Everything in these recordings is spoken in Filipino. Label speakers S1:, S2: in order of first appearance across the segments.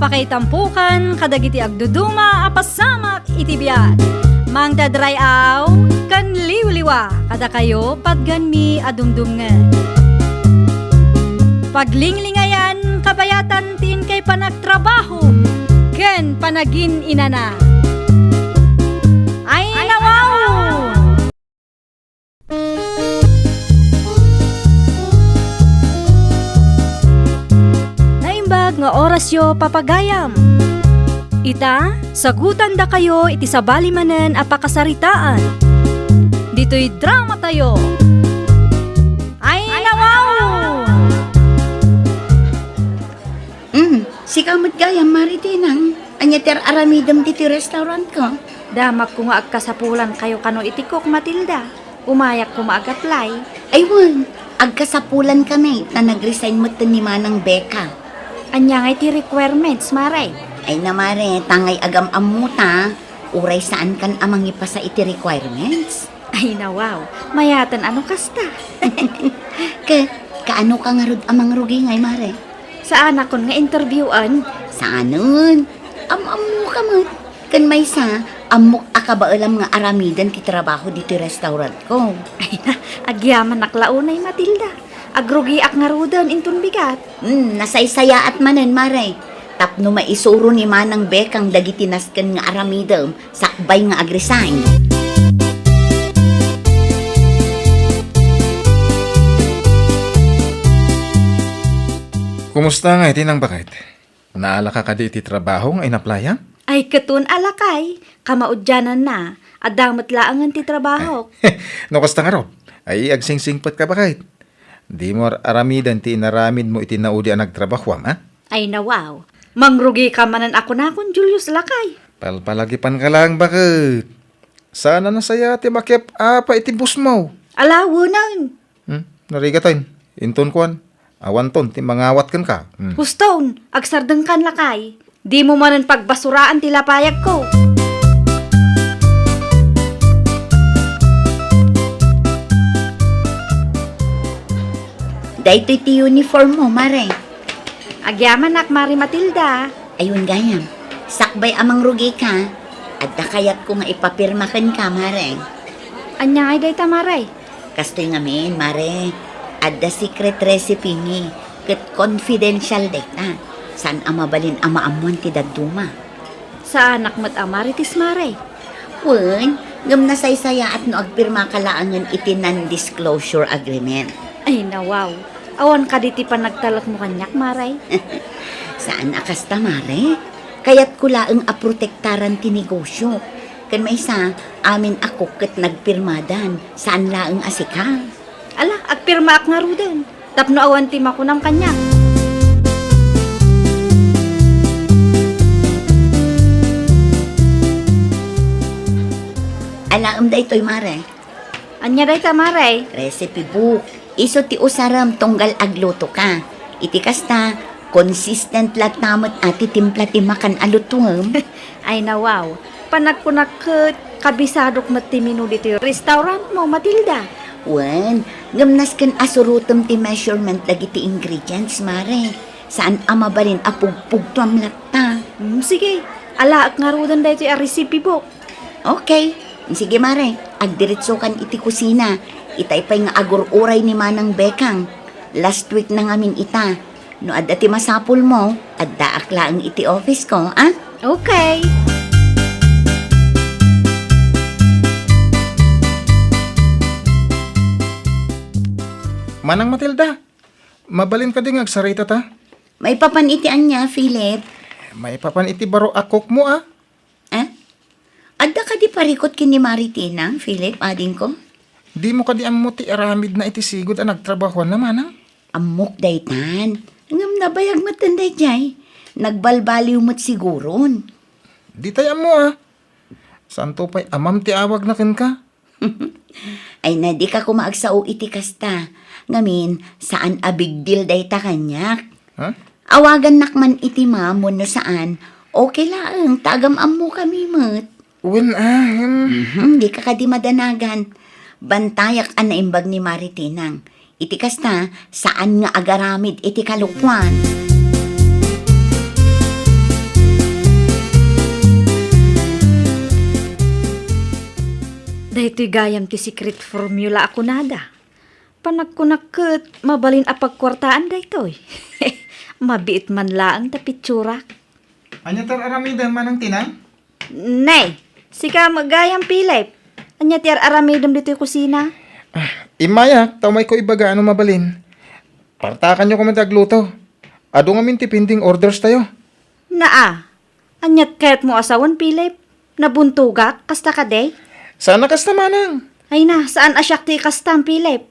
S1: apakaitampukan kadagiti agduduma apasamak iti biat. Mangdadrayaw kan liwliwa kada kayo patganmi adumdumngen. Paglinglingayan kabayatan tin kay panagtrabaho ken panagin inana. Ay nawaw! Naimbag nga orasyo papagayam. Ita, sagutan da kayo iti sabali manen apakasaritaan. Dito'y drama tayo. Ay nawaw!
S2: Si kamot gayam maritinang. Anyater aramidam diti restaurant ko.
S1: Damak ko nga agkasapulan kayo kano itikok Matilda. Umayak ko maagaplay.
S2: Aywan, agkasapulan kami na nag-resign mo ni Manang Becca.
S1: Anya nga iti requirements, Maray.
S2: Ay namare, tangay agam amuta. Uray saan kan amang ipasa iti requirements.
S1: Ay nawaw, mayatan ano kasta.
S2: Kaano ka nga rod amang rugi ngay mare?
S1: Saan akon nga interviewan?
S2: Saanon? Amu ka mo. Kan may sa, amok akabaalam nga aramidan ti trabaho dito restaurant ko.
S1: Ay na, agyaman naklaunay Matilda. Agrugi ak nga rudan intun bigat.
S2: Nasaysaya at manen mare. Tapno maisuro ni Manang Bekang dagiti nasken nga aramidam, sakbay nga agresign.
S3: Kumusta nga iti nang bakit? Naala ka kadi iti trabaho nga inaplayan?
S1: Ay katun alakay, kamaudyanan na. Adamat laangan ti trabaho.
S3: No, kasta nga ro? Ay agsingsingpot ka bakit? Di mo aramidan ti inaramid mo iti naudi ang nagtrabaho, ha?
S1: Ay nawaw, mangrugi ka manan ako na akong Julius Lakay.
S3: Palpalagipan ka lang bakit? Sana nasaya ti makiap apa iti bus mo?
S1: Alawunan.
S3: Narigatan, inton kuan. Awan ton, ti mangawat kan ka.
S1: Huston, agsardeng kan Lakay. Di mo manan pagbasuraan ti lapayag ko.
S2: Dahito iti uniform mo, mare.
S1: Agyaman nak Mari Matilda.
S2: Ayun gayam, sakbay amang rugi ka. At kayat ko nga ipapirmakan ka, mare.
S1: Anya ay day tamaray.
S2: Kastoy ngamin, mare. At the secret recipe ni, ket confidential data. San amabalin amaamuan ti daduma.
S1: Sa anak mat amaritis Maray.
S2: Wen, ngam nasaysaya at no agpirma kalaangan iti non-disclosure agreement.
S1: Ay nawaw, awan ka diti pa nagtalak mo kanyak Maray.
S2: Saan akasta, mare? Kaya't kulaang aprotektaran ti negosyo. Kan may isa, amin ako ket nagpirmadan. Saan laang asika?
S1: Ala, agpirma ak nga rudan. Tapno awan ti makunam kanyak.
S2: Alaam da ito'y, mare.
S1: Anya day tamaray.
S2: Recipe book. Iso ti usaram tunggal agluto ka. Iti kasta, consistent latamot ati timpla ti makan alutuam.
S1: Ay nawaw, panagkunakot kabisadok matimino dito restaurant mo Matilda.
S2: Wen, gamnas kan asurutom ti measurement dagiti ingredients, mare. Saan amabalin apugpugtuam latta.
S1: Sige, ala ak nga rudan day a recipe book.
S2: Okay, sige mare. Agdiretso kan iti kusina. Itay pa'y nga agur-uray ni Manang Bekang. Last week na ngamin ita. No adda ti masapul mo, adda akla ang iti office ko, ah?
S1: Okay.
S3: Manang Matilda, mabalin ka din agsarita ta.
S2: May papanitian niya, Philip.
S3: May papan iti baro akok mo, ah.
S2: Eh? Adda ka di parikot kini Maritinang, Philip, ading ko?
S3: Di mo ka di mo ti aramid na iti sigod ang nagtrabaho na, Manang.
S2: Amok daytan. Ngam nabayag matanday jay. Nagbalbaliw mo't siguron.
S3: Di tayo mo, ah. Santo pa'y amam ti awag na ken ka.
S2: Ay na di ka kumaagsao iti kasta. Ngamin, saan a big deal dayta kanyak?
S3: Ha?
S2: Awagan nakman iti mamon no saan. Okay lang, tagam-am mo kami mat.
S3: Well,
S2: Di ka kadi madanagan. Bantayak an naimbag ni Maritinang. Iti kasta, saan nga agaramid iti kalukwan.
S1: Dahito gayam ti secret formula ako nada. Panagkunakot, mabalin apag kwartaan daytoy. Mabiit man laang tapitsura.
S3: Anya tar aramida manang tinang?
S1: Nay, sika magayam Pilip. Anya tiar aramidom dito'y kusina.
S3: Imaya, tamay ko ibaga ano mabalin. Partakan nyo kung matagluto. Ado nga minti pending orders tayo.
S1: Naa, anyat kahit mo asawan Pilip. Nabuntugak, kasta ka day?
S3: Sana kasta manang.
S1: Ay na, saan asyak ti kastam Pilip?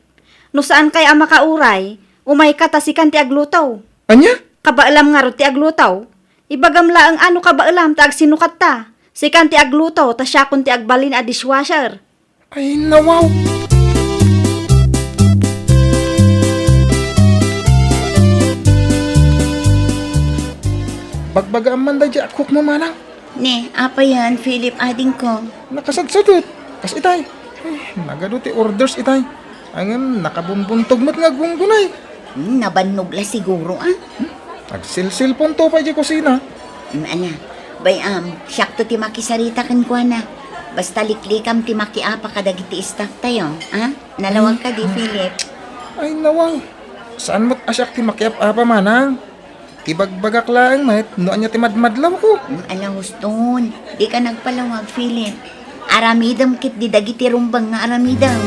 S1: No saan kay ama kauray, umay ka tasikan ti agluto.
S3: Anya?
S1: Kabaalam nga ro ti agluto. Ibagam laang ano kabaalam ta agsinukat ta. Sikan ti agluto, ta siya kun ti agbalin a dishwasher.
S3: Ay, nawaw. Bagbaga man da dya cook mo manang.
S2: Ne, apa yan, Philip, ading ko?
S3: Nakasagsadot. Kas itay. Ay, nagado ti orders itay. Angan, nakabumbuntog mat nga gunggunay.
S2: Nabannog la siguro, ah.
S3: Agsilsilpon to pa di kusina.
S2: Ana, bayam, siyak to ti makisarita kan kwa na. Basta liklikam ti makiapa kadagiti staff tayo, ah? Nalawag ka di, Philip.
S3: Ay, nawang. Saan mo't asyak ti makiap apa manang? Tibagbagak laang mat, noan niya ti madmadlaw ko.
S2: Ala, huston. Di ka nagpalawag, Philip. Aramidam kit di dagiti rumbang nga aramidam.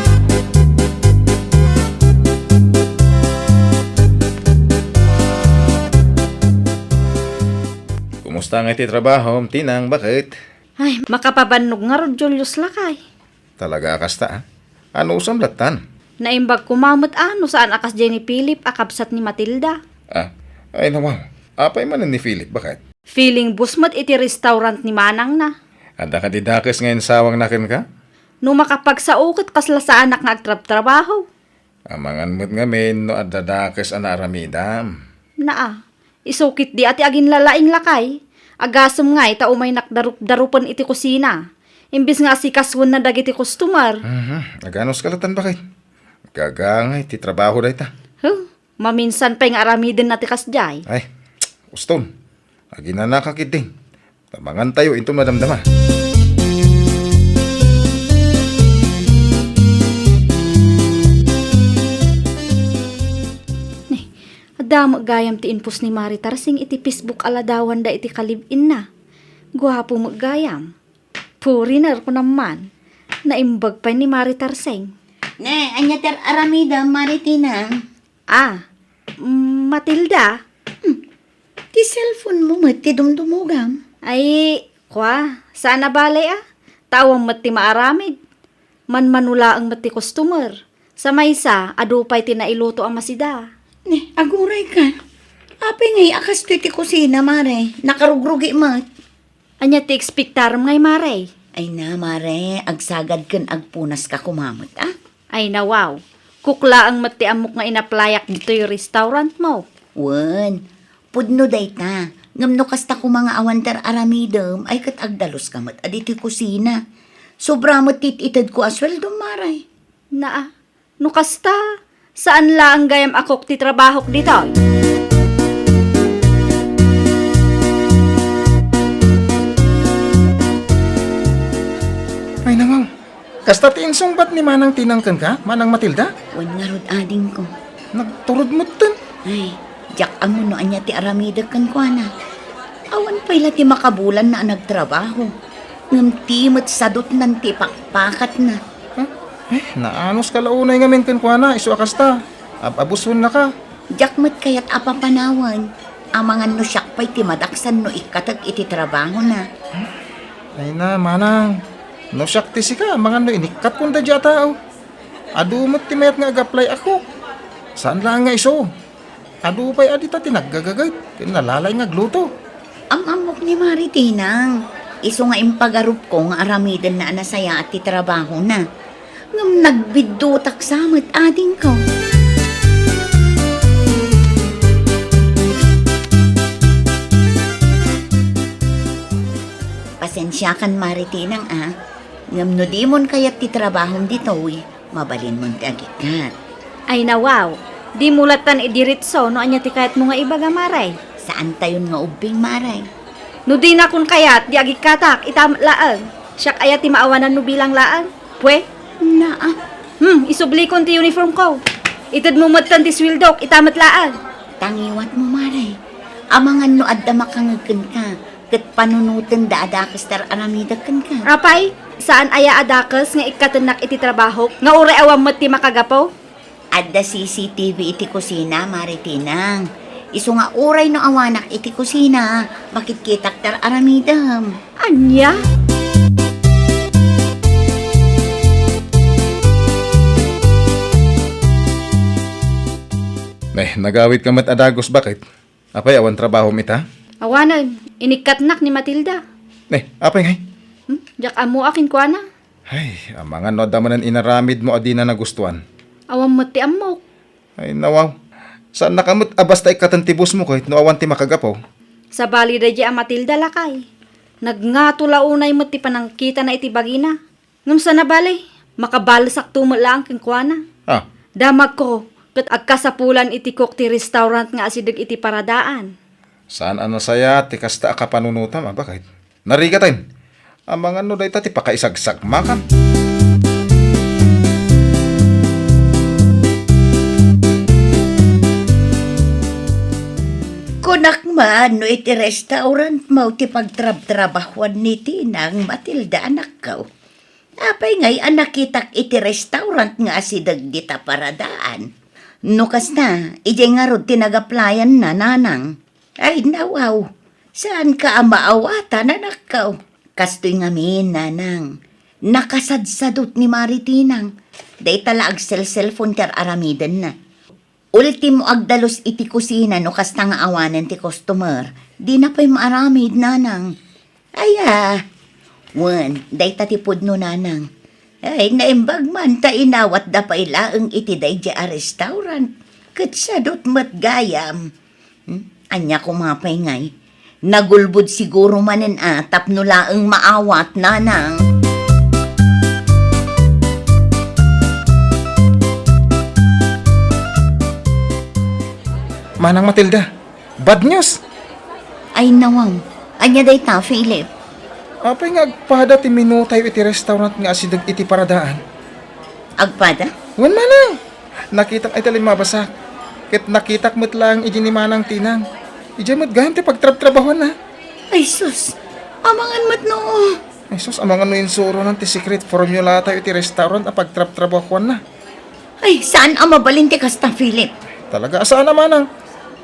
S3: Kumusta nga ti trabaho, tinang, bakit?
S1: Ay, makapabannog nga ro Julius lakay.
S3: Talaga kasta, ah? Ano usam latan?
S1: Naimbag kumamot ano saan akas Jenny Philip akapsat ni Matilda.
S3: Ay, nawaw. Apay man ni Philip, bakit?
S1: Feeling busmat iti restaurant ni Manang na.
S3: Ada ka didakes ngayon sawang nakin ka?
S1: No makapagsaukit kasla sa anak nga agtrab-trabaho.
S3: Amangan mo't nga men, no adadakes ana aramidam.
S1: Naa, isukit di ati agin lalaing lakay. Agasam nga ita umay nakdarup-darupan iti kusina. Imbis nga si kaswan na dagiti customer.
S3: Naganos kalatan, bakit? Gagangay, ti trabaho da ita.
S1: Huh, maminsan pa yung aramidin na ti kasjay.
S3: Ay, uston. Agi na nakakiting. Tamangan tayo, ito madamdama.
S1: Adamo gayam ti inpus ni Maritar sing iti Facebook aladawan da iti kalibin na. Guwapo magayam. Puriner ko naman. Naimbag pa ni Maritar sing.
S2: Ne, anya ter aramidam, maritinang.
S1: Matilda?
S2: Ti cellphone mo, ti dumdumugam.
S1: Ay, sana balay Tawang mati maaramid. Manmanula ang mati customer. Sa maysa, adupay tinailuto ang masida.
S2: Ne, aguray ka. Apay ngay, akas ti kusina, mare. Nakarugrugi mat.
S1: Anya ti ekspektaram ngay maray.
S2: Ay na, mare, agsagad kan agpunas ka kumamot, ah?
S1: Ay nawaw. Kukla ang mati amok nga inaplayak dito yung restaurant mo.
S2: Wan, pudno day ta. Ngamno kasta ko mga awantar aramidam, ay kat agdalos ka mat aditi kusina. Sobra mat tititad ko asweldo, maray.
S1: Naa, nukasta, saan la ang gayam akok ti trabahok dito?
S3: Ay, nawaw. Kasta ti insungbat ni Manang tinangkan ka, Manang Matilda?
S2: Wan nga rod ading ko.
S3: Nagturod mo tan.
S2: Ay, jak amo no anya ti aramida kan ko na. Awan pa'y ti makabulan na nagtrabaho. Ngam ti mat sadot nan ti pakpakat na.
S3: Naanos ka launay nga men kan kuana, iso akasta. Abuson na ka.
S2: Jak mat kayat apapanawan. Amangan no siyak pa'y ti madaksan no ikatag iti trabaho na.
S3: Ay na, Manang. No siyak ti sika, mga no inikat kong dadya tao. Adu mo't ti mayat nga ag-apply ako. Saan lang nga iso? Adu pa'y adita tinaggagagay. Kinalalay nga gluto.
S2: Amok ni Maritinang. Iso nga impagarup ko nga aramidan na anasaya at ti trabaho na. Ngam nagbiddutak samat ading ko. Pasensya kan Maritinang, ah. Ngam no di mon kayat ti trabahong dito, mabalin mon ti agikat.
S1: Ay nawaw, di mulatan idiritso no anya ti kayat mo nga ibaga maray.
S2: Saan tayon nga ubing, maray?
S1: No di na kun kayat, di agikatak, itam laang. Siyak ayat ti maawanan no bilang laang. Pwe,
S2: Na,
S1: Isubli ko ti uniform ko. Itad mo matan ti swildok, itamat laan.
S2: tangiwat mo, Mare. Amangan no adda makangagkan ka. Kat panunutan da adakas tar aramida kan ka.
S1: Apay, saan aya adakas nga ikatanak iti trabaho? Nga uri awam mo ti makagapaw?
S2: Adda CCTV iti kusina, Mare Tinang. Iso nga uray no awanak iti kusina. Bakit kitak tar aramidam?
S1: Anya?
S3: Nagawit ka mat adagos bakit? Apay awan trabaho mita?
S1: Awanan, inikatnak ni Matilda.
S3: Apay ngay?
S1: Jak amo akin ko na.
S3: Ay, amangan no damanan inaramid mo adi na nagustuhan.
S1: Awam mo ti amok.
S3: Ay, nawaw. Saan nakamot abasta ikatantibus mo kahit no awan ti makagapaw?
S1: Sa bali da ang Matilda lakay. Nagngatula unay mo ti panangkita na iti bagina. Ngam sa nabali, makabalasak tumo lang king kuana.
S3: Ah,
S1: Damag ko, kat agkasapulan iti cook ti restaurant nga asidag iti paradaan.
S3: saan ano saya ti kasta ka panunutam bakit? Narigatan. Amangan no dayta ti pakaisagsag makan.
S2: Kunak man no iti restaurant mo ti pagtrab-trabahuan ni Tinang Matilda anak ka. Apay ngay anakitak iti restaurant nga asidag dita paradaan. No kasta, ije nga rod tinagaplayan na nanang. Ay nawaw, saan ka amaawatan anak ka? Kastoy nga min nanang. Nakasadsadot ni Maritinang. Day tala ag cellphone tar aramidan na. Ultimo agdalos iti kusina no kasta nga awanan ti customer. Di na pa'y maaramid nanang. Aya, wan, day tatipod no nanang. Ay, naimbag man ta inawat da pa'y laeng iti day di a restaurant. Katsadot mat gayam. Anya kumapay ngay. Nagulbud siguro manin tapno laeng maawat nanang.
S3: Manang Matilda, bad news.
S2: Ay nawang, anya day ta, Philip.
S3: Apay nga agpada ti menu tayo iti restaurant nga asidag iti paradaan.
S2: Agpada?
S3: Wan manang. Nakitak ay talim mabasak. Ket nakitak mo't lang iji ni Manang Tinang. Iji mo't gahan ti pagtrab-trabahuan na.
S2: Ay sus, amangan mat noo.
S3: Ay sus, amangan no insuro ng ti secret formula tayo iti restaurant a pagtrab-trabahuan na.
S2: Ay, saan ang mabalin ti kasta, Philip?
S3: Talaga asaan na Manang?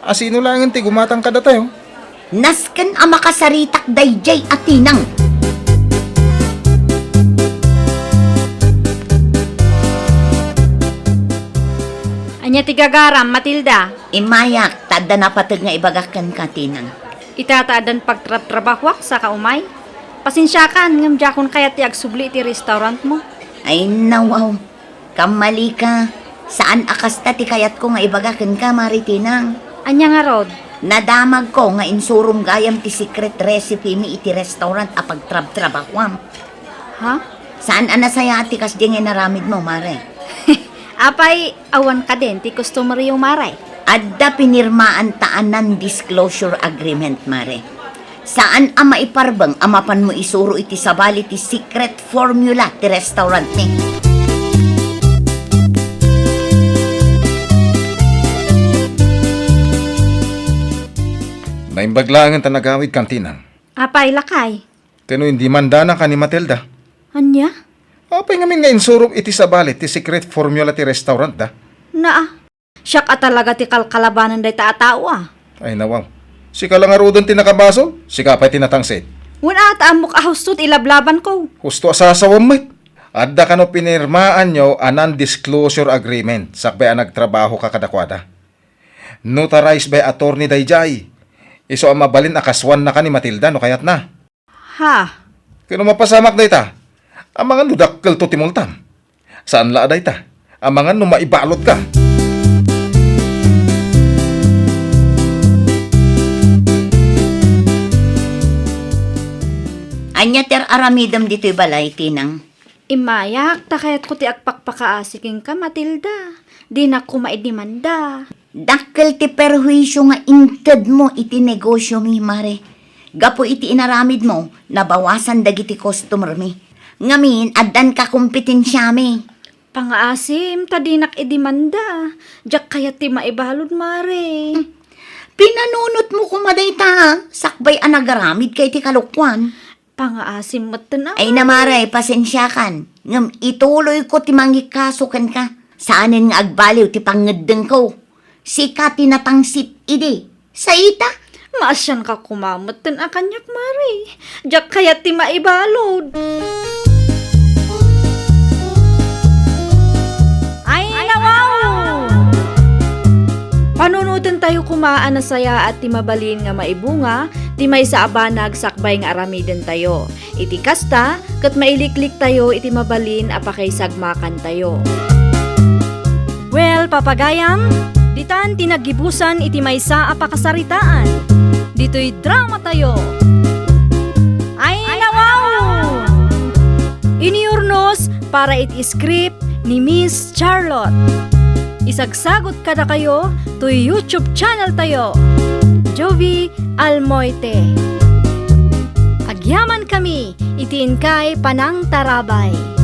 S3: Asino lang ti gumatang kada tayo.
S2: Nasken ang makasaritak dayjay at tinang.
S1: Anya ti gagaram, Matilda.
S2: Imayak, tada na patag nga ibagakan ka, tinang.
S1: Itataadan pagtrabahwak sa kaumay. Pasensyakan, ngam jakon kaya ti agsubli ti restaurant mo.
S2: Ay, nawaw. Kamali ka. Saan akasta ti kayat ko nga ibagakan ka, Maritinang?
S1: Anya nga rod.
S2: Nadamag ko nga insurum gayam ti secret recipe mi iti restaurant a pagtrab-trabakwam.
S1: Ha?
S2: Saan anasaya ati kas di nga naramid mo, Mare?
S1: Apay, awan ka din, ti customer yung maray.
S2: Adda pinirmaan taan ng disclosure agreement, Mare. Saan ang maiparbang amapan mo isuro iti sabali ti secret formula ti restaurant ni?
S3: Naimbaglangan ta nagawid kantinang.
S1: Apay, lakay.
S3: Kano hindi mandana ka ni Matilda.
S1: Anya?
S3: Apay ngamin nga insurong iti sabali ti secret formula ti restaurant da.
S1: Naa. Siyak at talaga ti kalkalabanan day taatao ah.
S3: Ay nawaw. Sika lang arudon ti nakabasol, sika pa'y tinatangsit.
S1: Wala at amok ahustot ilablaban ko.
S3: Husto asasawam met. Adda kano pinirmaan nyo a non-disclosure agreement sakbay a nagtrabaho ka kadakwada. Notarized by attorney Dayjay. Iso ang mabalin akaswan na ka ni Matilda no kayat na.
S1: Ha?
S3: Kano mapasamak day ta? Ang mga nudakkel to timultam. Saan la day ta? Ang mga maibalot ka.
S2: Anya ter aramidam dito'y balay, tinang.
S1: Imayak, takayat ko ti agpakpakaasiking ka, Matilda. Di na ko maidimanda.
S2: Dakkel ti perwisyo nga inted mo iti negosyo mi, Mare. Gapo iti inaramid mo, nabawasan dagiti customer mi. Ngamin, addan ka kompetensya mi.
S1: Pangaasim, tadinak idimanda. Jak kaya ti maibalod, Mare.
S2: Pinanunot mo kumaday ta, sakbay anagaramid kay ti kalukwan.
S1: Pangaasim matan
S2: Ay namaray, pasensya kan. Ngam ituloy ko ti mangikasukan ka. Saanin nga agbaliw ti pangedeng ko. Sika tinatangsit idi. Sa ita?
S1: Maasyan ka kumamatan akanyak, Mare. Jak kaya ti maibalod. Ay, nawaw! Panunutan tayo kumaan na saya at ti mabalin nga maibunga, ti may sa abanag sakbay nga aramiden tayo. Iti kasta, kat mailiklik tayo iti mabalin apakay sagmakan tayo. Well, papagayam, ditan tinagibusan iti maysa apakasaritaan. Dito'y drama tayo. Ay, nawaw! Iniurnos para iti script ni Miss Charlotte. Isagsagot kada kayo to YouTube channel tayo. Jovi Almoite. Agyaman kami, itiin kay Panang Tarabay.